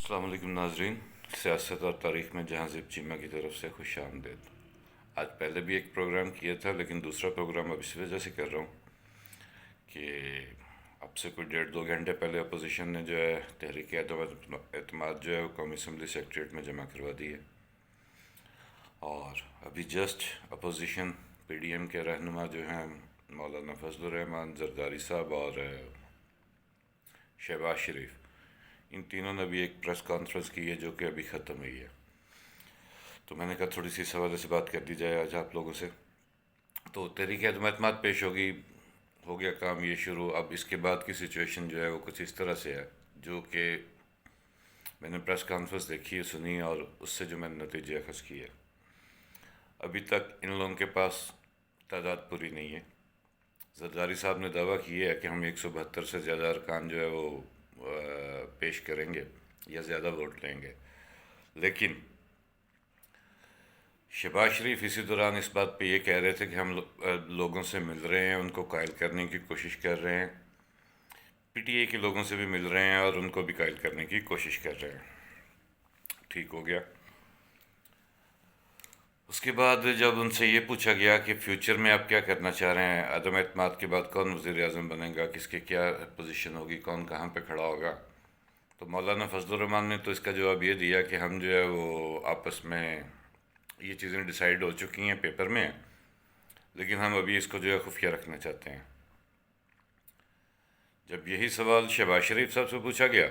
अस्सलाम वालेकुम नाजरीन। सियासत और तारीख़ में जहांज़ीब चीमा की तरफ से खुश आमदेद। आज पहले भी एक प्रोग्राम किया था, लेकिन दूसरा प्रोग्राम अब इस वजह से कर रहा हूँ कि अब से कोई 1.5-2 घंटे पहले अपोजिशन ने जो है तहरीक एतमाद जो है वो कौमी असम्बली सेक्रेटरीट में जमा करवा दी है। और अभी जस्ट अपोजिशन PDM के रहनुमा जो हैं मौलाना फजलुर रहमान, जरदारी साहब और शहबाज शरीफ, इन तीनों ने भी एक प्रेस कॉन्फ्रेंस की है जो कि अभी ख़त्म हुई है। तो मैंने कहा थोड़ी सी इस हवाले से बात कर दी जाए आज आप लोगों से। तो तहरीक एतमाद पेश होगी, हो गया काम ये शुरू। अब इसके बाद की सिचुएशन जो है वो कुछ इस तरह से है जो कि मैंने प्रेस कॉन्फ्रेंस देखी, सुनी और उससे जो मैंने नतीजे अखज़ किए। अभी तक इन लोगों के पास तादाद पूरी नहीं है। जरदारी साहब ने दावा किया है कि हम 172 से ज़्यादा अरकान जो है वो पेश करेंगे या ज़्यादा वोट लेंगे, लेकिन शहबाज शरीफ इसी दौरान इस बात पे ये कह रहे थे कि हम लोगों से मिल रहे हैं, उनको कायल करने की कोशिश कर रहे हैं। PTI के लोगों से भी मिल रहे हैं और उनको भी कायल करने की कोशिश कर रहे हैं। ठीक हो गया। उसके बाद जब उनसे ये पूछा गया कि फ्यूचर में आप क्या करना चाह रहे हैं, अदम एतमाद के बाद कौन वज़ीर आज़म बनेगा, किसकी क्या पोजीशन होगी, कौन कहाँ पे खड़ा होगा, तो मौलाना फजलुर रहमान ने तो इसका जवाब ये दिया कि हम जो है वो आपस में ये चीज़ें डिसाइड हो चुकी हैं पेपर में, लेकिन हम अभी इसको जो है खुफिया रखना चाहते हैं। जब यही सवाल शहबाज शरीफ साहब से पूछा गया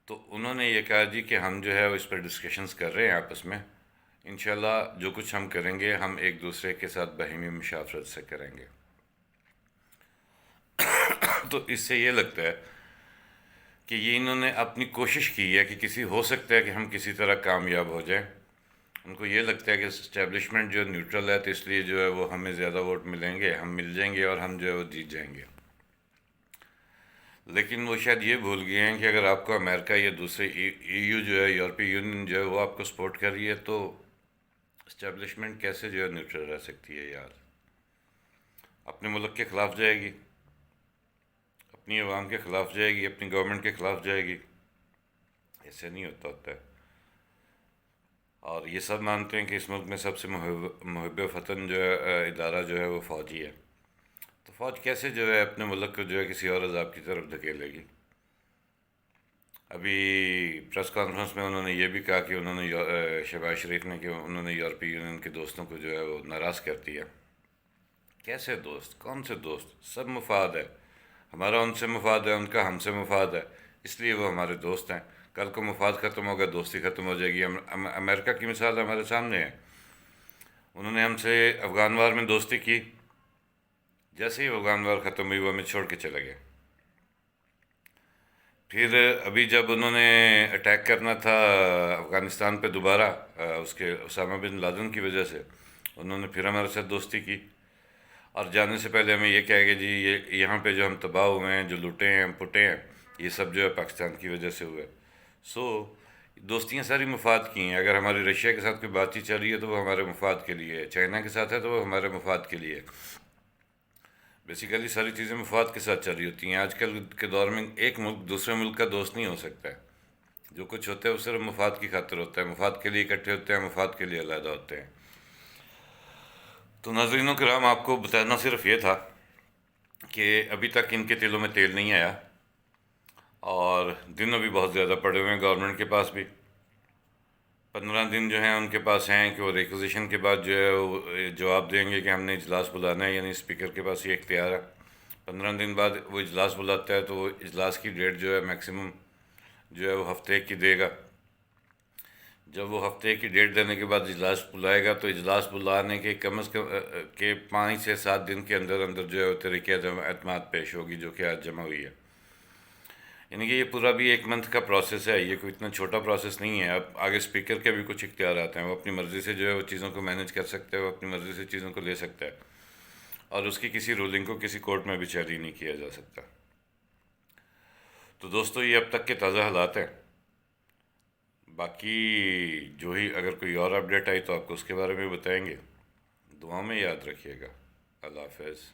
तो उन्होंने ये कहा जी कि हम जो है वो इस पर डिस्कशंस कर रहे हैं आपस में, इंशाल्लाह जो कुछ हम करेंगे हम एक दूसरे के साथ बहीमी मुशावरत से करेंगे। तो इससे ये लगता है कि ये इन्होंने अपनी कोशिश की है कि किसी हो सकता है कि हम किसी तरह कामयाब हो जाएं। उनको ये लगता है कि इस्टेब्लिशमेंट जो न्यूट्रल है, तो इसलिए जो है वो हमें ज़्यादा वोट मिलेंगे, हम मिल जाएंगे और हम जो है वो जीत जाएंगे। लेकिन वो शायद ये भूल गए हैं कि अगर आपको अमेरिका या दूसरे EU जो है, यूरोपीय यूनियन जो है वो आपको सपोर्ट कर रही है, तो इस्टेब्लिशमेंट कैसे जो है न्यूट्रल रह सकती है यार। अपने मुल्क के ख़िलाफ़ जाएगी, अपनी आवाम के ख़िलाफ़ जाएगी, अपनी गवर्नमेंट के ख़िलाफ़ जाएगी। ऐसे नहीं होता है। और ये सब मानते हैं कि इस मुल्क में सबसे मुहिब वतन जो है इदारा जो है वो फ़ौज ही है। तो फ़ौज कैसे जो है अपने मुल्क को जो है किसी और अज़ाब की तरफ धकेलेगी। अभी प्रेस कॉन्फ्रेंस में उन्होंने ये भी कहा कि उन्होंने शहबाज शरीफ ने कि उन्होंने यूरोपीय यूनियन के दोस्तों को जो है वो नाराज़ कर दिया। कैसे दोस्त, कौन से दोस्त? सब मुफाद है, हमारा उनसे मुफाद है, उनका हमसे मुफाद है, इसलिए वो हमारे दोस्त हैं। कल को मुफाद ख़त्म होगा, दोस्ती ख़त्म हो जाएगी। अमेरिका की मिसाल हमारे सामने है। उन्होंने हमसे अफ़गान वार में दोस्ती की, जैसे ही अफ़गान वार ख़त्म हुई वो हमें छोड़ के चले गए। फिर अभी जब उन्होंने अटैक करना था अफ़गानिस्तान पे दोबारा, उसके उसामा बिन लादेन की वजह से, उन्होंने फिर हमारे साथ दोस्ती की और जाने से पहले हमें ये कह कि जी ये यहाँ पे जो हम तबाह हुए हैं, जो लुटे हैं पुटे हैं, ये सब जो है पाकिस्तान की वजह से हुए। सो दोस्तियाँ सारी मुफाद की हैं। अगर हमारी रशिया के साथ कोई बातचीत चल रही है तो वो हमारे मुफाद के लिए है, चाइना के साथ है तो वो हमारे मुफाद के लिए है। बेसिकली सारी चीज़ें मुफाद के साथ चल रही होती हैं। आजकल के दौर में एक मुल्क दूसरे मुल्क का दोस्त नहीं हो सकता है। जो कुछ होता है वो सिर्फ मुफाद की खातिर होता है, मुफाद के लिए इकट्ठे होते हैं, मुफाद के लिए अलहदा होते हैं। तो नाज़रीनों किराम, आपको बताना सिर्फ ये था कि अभी तक इनके तिलों में तेल नहीं आया और दिन अभी बहुत ज़्यादा पड़े हुए हैं गवर्नमेंट के पास भी। 15 दिन जो हैं उनके पास हैं कि वो रिक्वेजिशन के बाद जो है वो जवाब देंगे कि हमने इजलास बुलाना है, यानी स्पीकर के पास ये इख्तियार है। 15 दिन बाद वो इजलास बुलाता है तो वो इजलास की डेट जो है मैक्सिमम जो है वो हफ्ते की देगा। जब वो हफ्ते की डेट देने के बाद इजलास बुलाएगा तो इजलास बुलाने के कम अज़ कम के 5 से 7 दिन के अंदर अंदर जो है वो तहरीक एतमाद पेश होगी, जो कि आज जमा हुई है। यानी कि ये पूरा भी 1 मंथ का प्रोसेस है, ये कोई इतना छोटा प्रोसेस नहीं है। अब आगे स्पीकर के भी कुछ इख्तियार आते हैं, वो अपनी मर्ज़ी से जो है वो चीज़ों को मैनेज कर सकता है, वो अपनी मर्ज़ी से चीज़ों को ले सकता है और उसकी किसी रूलिंग को किसी कोर्ट में भी चैलेंज नहीं किया जा सकता। तो दोस्तों, ये अब तक के ताज़ा हालात हैं। बाकी जो ही अगर कोई और अपडेट आई तो आपको उसके बारे में बताएंगे। दुआ में याद रखिएगा। अल्लाह हाफ़िज़।